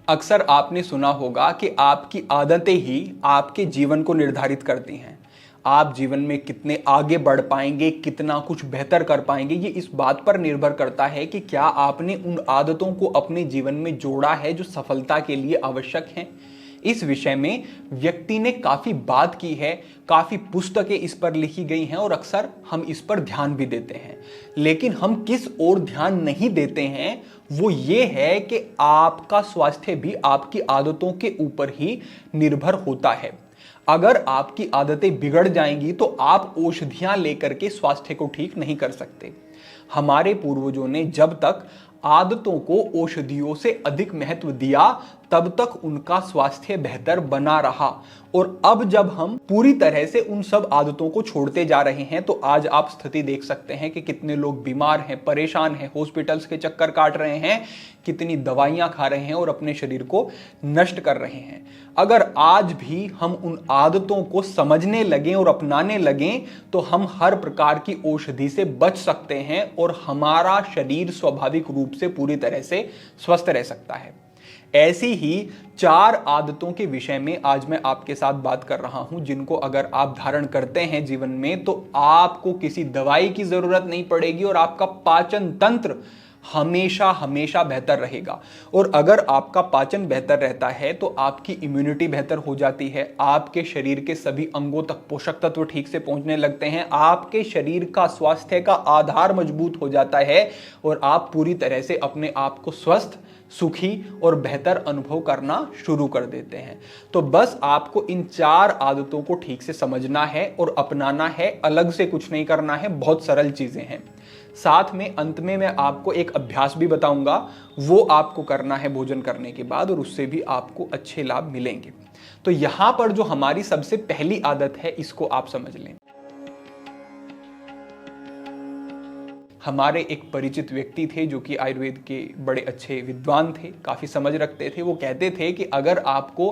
अक्सर आपने सुना होगा कि आपकी आदतें ही आपके जीवन को निर्धारित करती हैं। आप जीवन में कितने आगे बढ़ पाएंगे, कितना कुछ बेहतर कर पाएंगे, ये इस बात पर निर्भर करता है कि क्या आपने उन आदतों को अपने जीवन में जोड़ा है जो सफलता के लिए आवश्यक हैं। इस विषय में व्यक्ति ने काफी बात की है, काफी पुस्तकें इस पर लिखी गई हैं और अक्सर हम इस पर ध्यान भी देते हैं। लेकिन हम किस ओर ध्यान नहीं देते हैं वो ये है कि आपका स्वास्थ्य भी आपकी आदतों के ऊपर ही निर्भर होता है। अगर आपकी आदतें बिगड़ जाएंगी तो आप औषधियां लेकर के स्वास्थ्य को ठीक नहीं कर सकते। हमारे पूर्वजों ने जब तक आदतों को औषधियों से अधिक महत्व दिया तब तक उनका स्वास्थ्य बेहतर बना रहा। और अब जब हम पूरी तरह से उन सब आदतों को छोड़ते जा रहे हैं तो आज आप स्थिति देख सकते हैं कि कितने लोग बीमार हैं, परेशान हैं, हॉस्पिटल्स के चक्कर काट रहे हैं, कितनी दवाइयां खा रहे हैं और अपने शरीर को नष्ट कर रहे हैं। अगर आज भी हम उन आदतों को समझने लगें और अपनाने लगें तो हम हर प्रकार की औषधि से बच सकते हैं और हमारा शरीर स्वाभाविक रूप से पूरी तरह से स्वस्थ रह सकता है। ऐसी ही 4 आदतों के विषय में आज मैं आपके साथ बात कर रहा हूं, जिनको अगर आप धारण करते हैं जीवन में तो आपको किसी दवाई की जरूरत नहीं पड़ेगी और आपका पाचन तंत्र हमेशा हमेशा बेहतर रहेगा। और अगर आपका पाचन बेहतर रहता है तो आपकी इम्यूनिटी बेहतर हो जाती है, आपके शरीर के सभी अंगों तक पोषक तत्व ठीक से पहुंचने लगते हैं, आपके शरीर का स्वास्थ्य का आधार मजबूत हो जाता है और आप पूरी तरह से अपने आप को स्वस्थ, सुखी और बेहतर अनुभव करना शुरू कर देते हैं। तो बस आपको इन 4 आदतों को ठीक से समझना है और अपनाना है, अलग से कुछ नहीं करना है। बहुत सरल चीजें हैं। साथ में अंत में मैं आपको एक अभ्यास भी बताऊंगा, वो आपको करना है भोजन करने के बाद और उससे भी आपको अच्छे लाभ मिलेंगे। तो यहां पर जो हमारी सबसे पहली आदत है इसको आप समझ लें। हमारे एक परिचित व्यक्ति थे जो कि आयुर्वेद के बड़े अच्छे विद्वान थे, काफी समझ रखते थे। वो कहते थे कि अगर आपको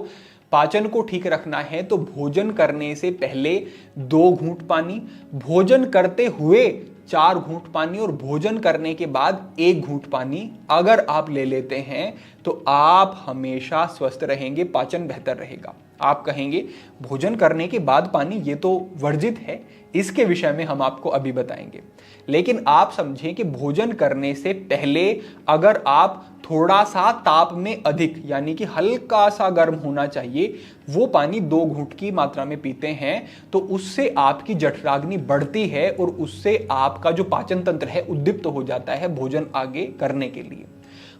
पाचन को ठीक रखना है तो भोजन करने से पहले 2 घूंट पानी, भोजन करते हुए 4 घूंट पानी और भोजन करने के बाद 1 घूंट पानी अगर आप ले लेते हैं तो आप हमेशा स्वस्थ रहेंगे, पाचन बेहतर रहेगा। आप कहेंगे भोजन करने के बाद पानी, ये तो वर्जित है, इसके विषय में हम आपको अभी बताएंगे। लेकिन आप समझें कि भोजन करने से पहले अगर आप थोड़ा सा ताप में अधिक यानी कि हल्का सा गर्म होना चाहिए वो पानी 2 घूंट की मात्रा में पीते हैं तो उससे आपकी जठराग्नि बढ़ती है और उससे आपका जो पाचन तंत्र है उद्दीप्त हो जाता है भोजन आगे करने के लिए।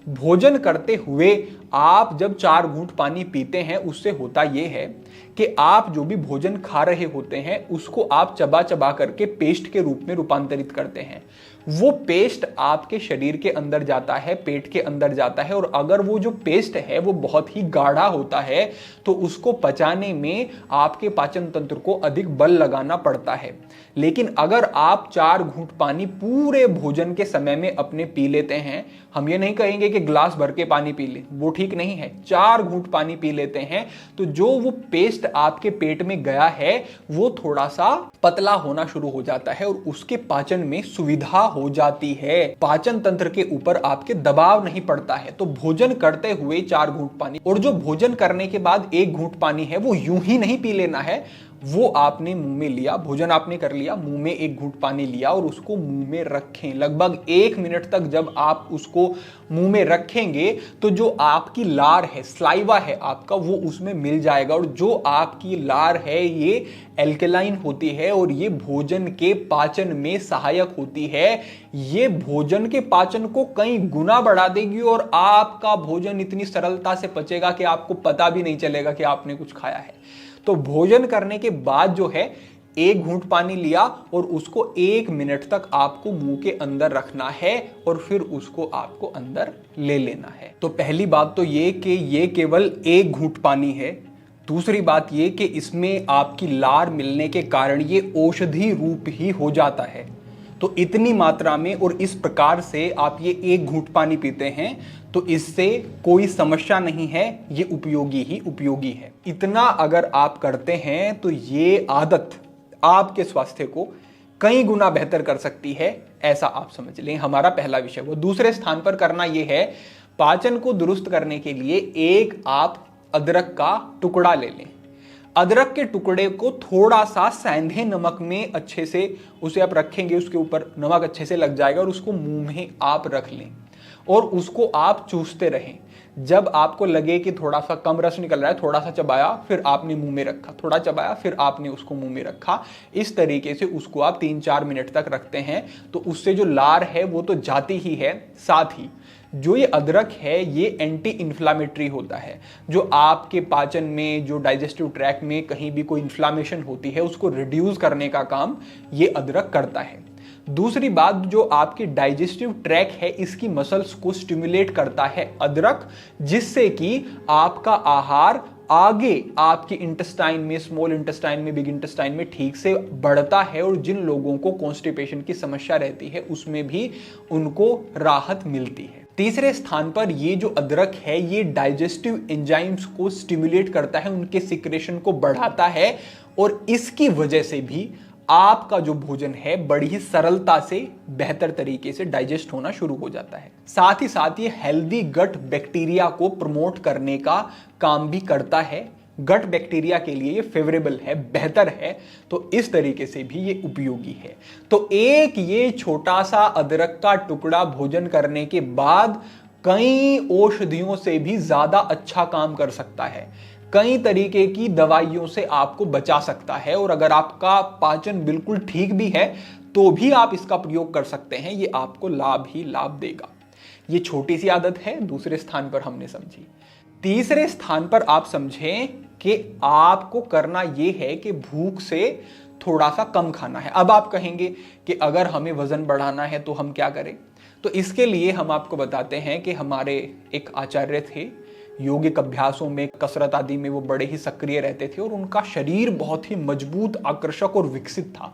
भोजन करते हुए आप जब 4 घूंट पानी पीते हैं उससे होता यह है कि आप जो भी भोजन खा रहे होते हैं उसको आप चबा चबा करके पेस्ट के रूप में रूपांतरित करते हैं। वो पेस्ट आपके शरीर के अंदर जाता है, पेट के अंदर जाता है और अगर वो जो पेस्ट है वो बहुत ही गाढ़ा होता है तो उसको पचाने में आपके पाचन तंत्र को अधिक बल लगाना पड़ता है। लेकिन अगर आप 4 घूंट पानी पूरे भोजन के समय में अपने पी लेते हैं, हम ये नहीं कहेंगे कि ग्लास भर के पानी पी ले, वो ठीक नहीं है, 4 घूंट पानी पी लेते हैं तो जो वो पेस्ट आपके पेट में गया है वो थोड़ा सा पतला होना शुरू हो जाता है और उसके पाचन में सुविधा हो जाती है, पाचन तंत्र के ऊपर आपके दबाव नहीं पड़ता है। तो भोजन करते हुए 4 घूंट पानी और जो भोजन करने के बाद 1 घूंट पानी है वो यूं ही नहीं पी लेना है, वो आपने मुंह में लिया, भोजन आपने कर लिया, मुंह में 1 घूंट पानी लिया और उसको मुंह में रखें। लगभग 1 मिनट तक जब आप उसको मुंह में रखेंगे तो जो आपकी लार है, स्लाइवा है आपका, वो उसमें मिल जाएगा और जो आपकी लार है ये एल्कलाइन होती है और ये भोजन के पाचन में सहायक होती है। ये भोजन के पाचन को कई गुना बढ़ा देगी और आपका भोजन इतनी सरलता से पचेगा कि आपको पता भी नहीं चलेगा कि आपने कुछ खाया है। तो भोजन करने के बाद जो है 1 घूंट पानी लिया और उसको 1 मिनट तक आपको मुंह के अंदर रखना है और फिर उसको आपको अंदर ले लेना है। तो पहली बात तो ये कि ये केवल 1 घूंट पानी है। दूसरी बात ये कि इसमें आपकी लार मिलने के कारण ये औषधि रूप ही हो जाता है। तो इतनी मात्रा में और इस प्रकार से आप ये 1 घूंट पानी पीते हैं तो इससे कोई समस्या नहीं है, ये उपयोगी ही उपयोगी है। इतना अगर आप करते हैं तो ये आदत आपके स्वास्थ्य को कई गुना बेहतर कर सकती है, ऐसा आप समझ लें। हमारा पहला विषय वो। दूसरे स्थान पर करना यह है पाचन को दुरुस्त करने के लिए एक आप अदरक का टुकड़ा ले लें। अदरक के टुकड़े को थोड़ा सा सेंधे नमक में अच्छे से उसे आप रखेंगे, उसके ऊपर नमक अच्छे से लग जाएगा और उसको मुंह में आप रख लें और उसको आप चूसते रहें। जब आपको लगे कि थोड़ा सा कम रस निकल रहा है, थोड़ा सा चबाया फिर आपने मुंह में रखा, थोड़ा चबाया फिर आपने उसको मुंह में रखा, इस तरीके से उसको आप 3-4 मिनट तक रखते हैं तो उससे जो लार है वो तो जाती ही है, साथ ही जो ये अदरक है ये एंटी इन्फ्लामेटरी होता है। जो आपके पाचन में, जो डाइजेस्टिव ट्रैक्ट में कहीं भी कोई इन्फ्लामेशन होती है उसको रिड्यूस करने का काम ये अदरक करता है। दूसरी बात, जो आपकी डाइजेस्टिव ट्रैक है इसकी मसल्स को स्टिमुलेट करता है अदरक, जिससे कि आपका आहार आगे आपकी इंटेस्टाइन में, स्मॉल इंटेस्टाइन में, बिग इंटेस्टाइन में ठीक से बढ़ता है और जिन लोगों को कॉन्स्टिपेशन की समस्या रहती है उसमें भी उनको राहत मिलती है। तीसरे स्थान पर ये जो अदरक है ये डाइजेस्टिव एंजाइम्स को स्टिमुलेट करता है, उनके सिक्रेशन को बढ़ाता है और इसकी वजह से भी आपका जो भोजन है बड़ी ही सरलता से, बेहतर तरीके से डाइजेस्ट होना शुरू हो जाता है। साथ ही साथ ये हेल्दी गट बैक्टीरिया को प्रमोट करने का काम भी करता है। गट बैक्टीरिया के लिए ये फेवरेबल है, बेहतर है, तो इस तरीके से भी ये उपयोगी है। तो एक ये छोटा सा अदरक का टुकड़ा भोजन करने के बाद कई औषधियों से भी ज्यादा अच्छा काम कर सकता है, कई तरीके की दवाइयों से आपको बचा सकता है। और अगर आपका पाचन बिल्कुल ठीक भी है तो भी आप इसका प्रयोग कर सकते हैं, ये आपको लाभ ही लाभ देगा। ये छोटी सी आदत है, दूसरे स्थान पर हमने समझी। तीसरे स्थान पर आप समझें कि आपको करना यह है कि भूख से थोड़ा सा कम खाना है। अब आप कहेंगे कि अगर हमें वजन बढ़ाना है तो हम क्या करें? तो इसके लिए हम आपको बताते हैं कि हमारे एक आचार्य थे, योगिक अभ्यासों में, कसरत आदि में वो बड़े ही सक्रिय रहते थे और उनका शरीर बहुत ही मजबूत, आकर्षक और विकसित था।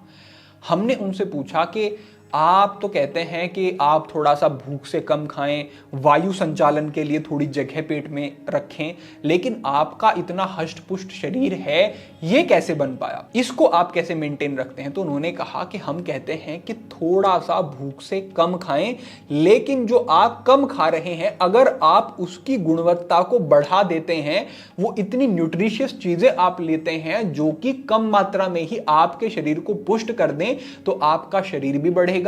हमने उनसे पूछा कि आप तो कहते हैं कि आप थोड़ा सा भूख से कम खाएं, वायु संचालन के लिए थोड़ी जगह पेट में रखें, लेकिन आपका इतना हष्ट-पुष्ट शरीर है, ये कैसे बन पाया? इसको आप कैसे मेंटेन रखते हैं? तो उन्होंने कहा कि हम कहते हैं कि थोड़ा सा भूख से कम खाएं, लेकिन जो आप कम खा रहे हैं अगर आप उसकी गुणवत्ता को बढ़ा देते हैं, वो इतनी न्यूट्रिशियस चीजें आप लेते हैं जो कि कम मात्रा में ही आपके शरीर को पुष्ट कर दें, तो आपका शरीर भी बढ़ेगा,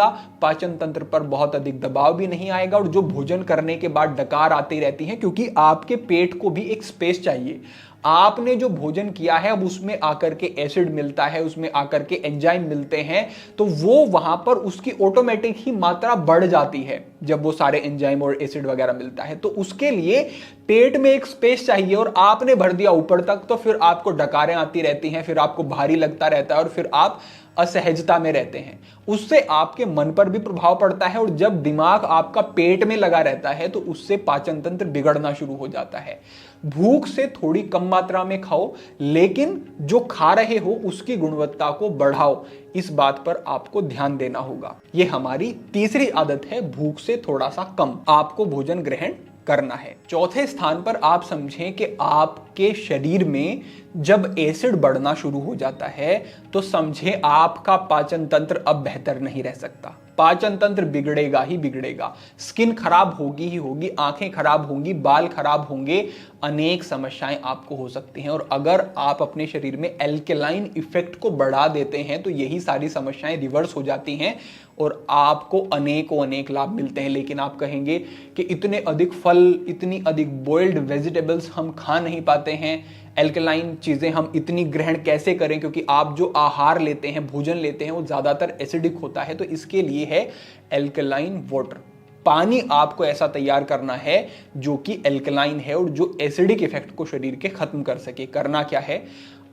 पाचन तंत्र पर बहुत अधिक दबाव भी नहीं आएगा और जो भोजन करने के बाद डकार आती रहती है, क्योंकि आपके पेट को भी एक स्पेस चाहिए। आपने जो भोजन किया है अब उसमें आकर के एसिड मिलता है, उसमें आकर के एंजाइम मिलते हैं, तो वो वहां पर उसकी ऑटोमेटिक ही मात्रा बढ़ जाती है जब वो सारे एंजाइम और एसिड वगैरह मिलता है। तो उसके लिए पेट में एक स्पेस चाहिए और आपने भर दिया ऊपर तक, तो फिर आपको डकारें आती रहती हैं, फिर आपको भारी लगता रहता है और फिर आप असहजता में रहते हैं। उससे आपके मन पर भी प्रभाव पड़ता है और जब दिमाग आपका पेट में लगा रहता है तो उससे पाचन तंत्र बिगड़ना शुरू हो जाता है। भूख से थोड़ी कम मात्रा में खाओ, लेकिन जो खा रहे हो उसकी गुणवत्ता को बढ़ाओ, इस बात पर आपको ध्यान देना होगा। यह हमारी तीसरी आदत है, भूख से थोड़ा सा कम आपको भोजन ग्रहण करना है। चौथे स्थान पर आप समझें कि आपके शरीर में जब एसिड बढ़ना शुरू हो जाता है तो समझें आपका पाचन तंत्र अब बेहतर नहीं रह सकता। पाचन तंत्र बिगड़ेगा ही बिगड़ेगा, स्किन खराब होगी ही होगी, आंखें खराब होंगी, बाल खराब होंगे, अनेक समस्याएं आपको हो सकती हैं। और अगर आप अपने शरीर में एल्केलाइन इफेक्ट को बढ़ा देते हैं तो यही सारी समस्याएं रिवर्स हो जाती हैं और आपको अनेकों अनेक लाभ मिलते हैं। लेकिन आप कहेंगे कि इतने अधिक फल, इतनी अधिक बॉइल्ड वेजिटेबल्स हम खा नहीं पाते हैं, एल्कलाइन चीजें हम इतनी ग्रहण कैसे करें, क्योंकि आप जो आहार लेते हैं, भोजन लेते हैं, वो ज्यादातर एसिडिक होता है। तो इसके लिए है एल्कलाइन वाटर। पानी आपको ऐसा तैयार करना है जो कि एल्कलाइन है और जो एसिडिक इफेक्ट को शरीर के खत्म कर सके। करना क्या है,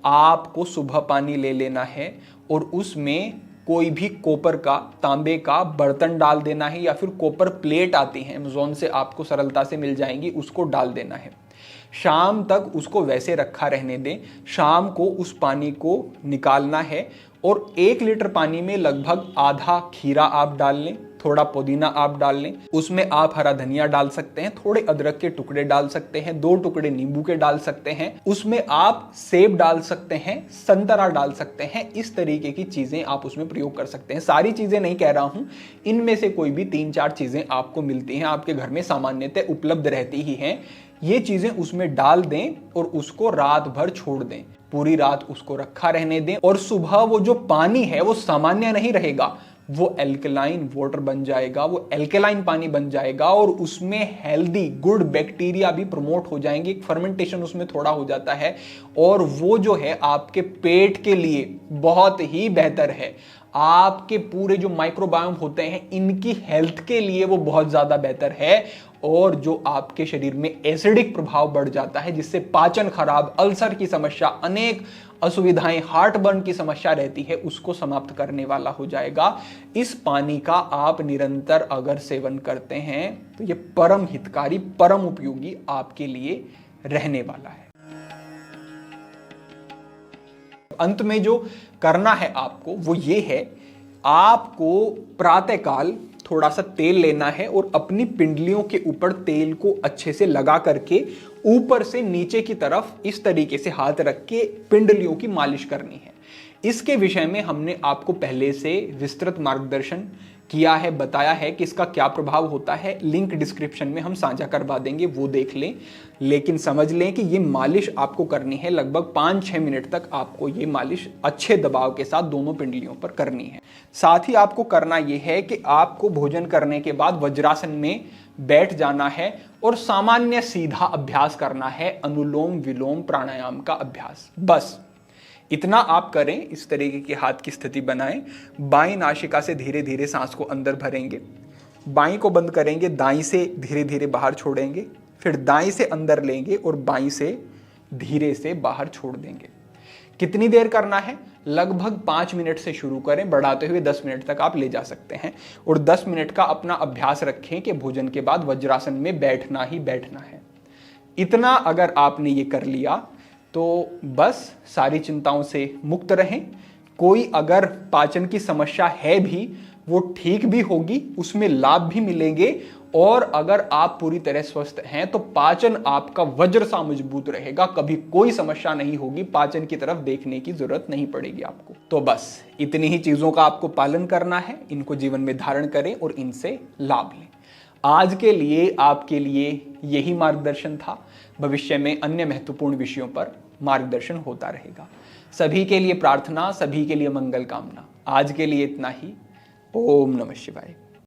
आपको सुबह पानी ले लेना है और उसमें कोई भी कॉपर का, तांबे का बर्तन डाल देना है, या फिर कॉपर प्लेट आती है अमेज़न से, आपको सरलता से मिल जाएंगी, उसको डाल देना है। शाम तक उसको वैसे रखा रहने दें। शाम को उस पानी को निकालना है और 1 लीटर पानी में लगभग आधा खीरा आप डाल लें, थोड़ा पुदीना आप डाल लें, उसमें आप हरा धनिया डाल सकते हैं, थोड़े अदरक के टुकड़े डाल सकते हैं, 2 टुकड़े नींबू के डाल सकते हैं, उसमें आप सेब डाल सकते हैं, संतरा डाल सकते हैं। इस तरीके की चीजें आप उसमें प्रयोग कर सकते हैं। सारी चीजें नहीं कह रहा हूं, इनमें से कोई भी 3-4 चीजें आपको मिलती हैं, आपके घर में सामान्यतः उपलब्ध रहती ही हैं। ये चीजें उसमें डाल दें और उसको रात भर छोड़ दें, पूरी रात उसको रखा रहने दें और सुबह वो जो पानी है वो सामान्य नहीं रहेगा, वो एल्कलाइन वाटर बन जाएगा, वो एल्कलाइन पानी बन जाएगा और उसमें हेल्दी गुड बैक्टीरिया भी प्रमोट हो जाएंगे, फर्मेंटेशन उसमें थोड़ा हो जाता है और वो जो है आपके पेट के लिए बहुत ही बेहतर है। आपके पूरे जो माइक्रोबायोम होते हैं इनकी हेल्थ के लिए वो बहुत ज्यादा बेहतर है और जो आपके शरीर में एसिडिक प्रभाव बढ़ जाता है जिससे पाचन खराब, अल्सर की समस्या, अनेक असुविधाएं, हार्ट बर्न की समस्या रहती है, उसको समाप्त करने वाला हो जाएगा। इस पानी का आप निरंतर अगर सेवन करते हैं तो ये परम हितकारी, परम उपयोगी आपके लिए रहने वाला है। अंत में जो करना है आपको वो ये है, आपको प्रातःकाल थोड़ा सा तेल लेना है और अपनी पिंडलियों के ऊपर तेल को अच्छे से लगा करके ऊपर से नीचे की तरफ इस तरीके से हाथ रख के पिंडलियों की मालिश करनी है। इसके विषय में हमने आपको पहले से विस्तृत मार्गदर्शन किया है, बताया है कि इसका क्या प्रभाव होता है। लिंक डिस्क्रिप्शन में हम साझा करवा देंगे, वो देख लें। लेकिन समझ लें कि ये मालिश आपको करनी है, लगभग 5-6 मिनट तक आपको ये मालिश अच्छे दबाव के साथ दोनों पिंडलियों पर करनी है। साथ ही आपको करना ये है कि आपको भोजन करने के बाद वज्रासन में बैठ जाना है और सामान्य सीधा अभ्यास करना है, अनुलोम विलोम प्राणायाम का अभ्यास। बस इतना आप करें। इस तरीके की हाथ की स्थिति बनाएं, बाईं नासिका से धीरे धीरे सांस को अंदर भरेंगे, बाईं को बंद करेंगे, दाईं से धीरे धीरे बाहर छोड़ेंगे, फिर दाईं से अंदर लेंगे और बाईं से धीरे से बाहर छोड़ देंगे। कितनी देर करना है? लगभग 5 मिनट से शुरू करें, बढ़ाते हुए 10 मिनट तक आप ले जा सकते हैं और 10 मिनट का अपना अभ्यास रखें कि भोजन के बाद वज्रासन में बैठना ही बैठना है। इतना अगर आपने ये कर लिया तो बस सारी चिंताओं से मुक्त रहें। कोई अगर पाचन की समस्या है भी वो ठीक भी होगी, उसमें लाभ भी मिलेंगे और अगर आप पूरी तरह स्वस्थ हैं तो पाचन आपका वज्र सा मजबूत रहेगा, कभी कोई समस्या नहीं होगी, पाचन की तरफ देखने की जरूरत नहीं पड़ेगी आपको। तो बस इतनी ही चीजों का आपको पालन करना है, इनको जीवन में धारण करें और इनसे लाभ लें। आज के लिए आपके लिए यही मार्गदर्शन था। भविष्य में अन्य महत्वपूर्ण विषयों पर मार्गदर्शन होता रहेगा। सभी के लिए प्रार्थना, सभी के लिए मंगल कामना। आज के लिए इतना ही। ओम नमः शिवाय।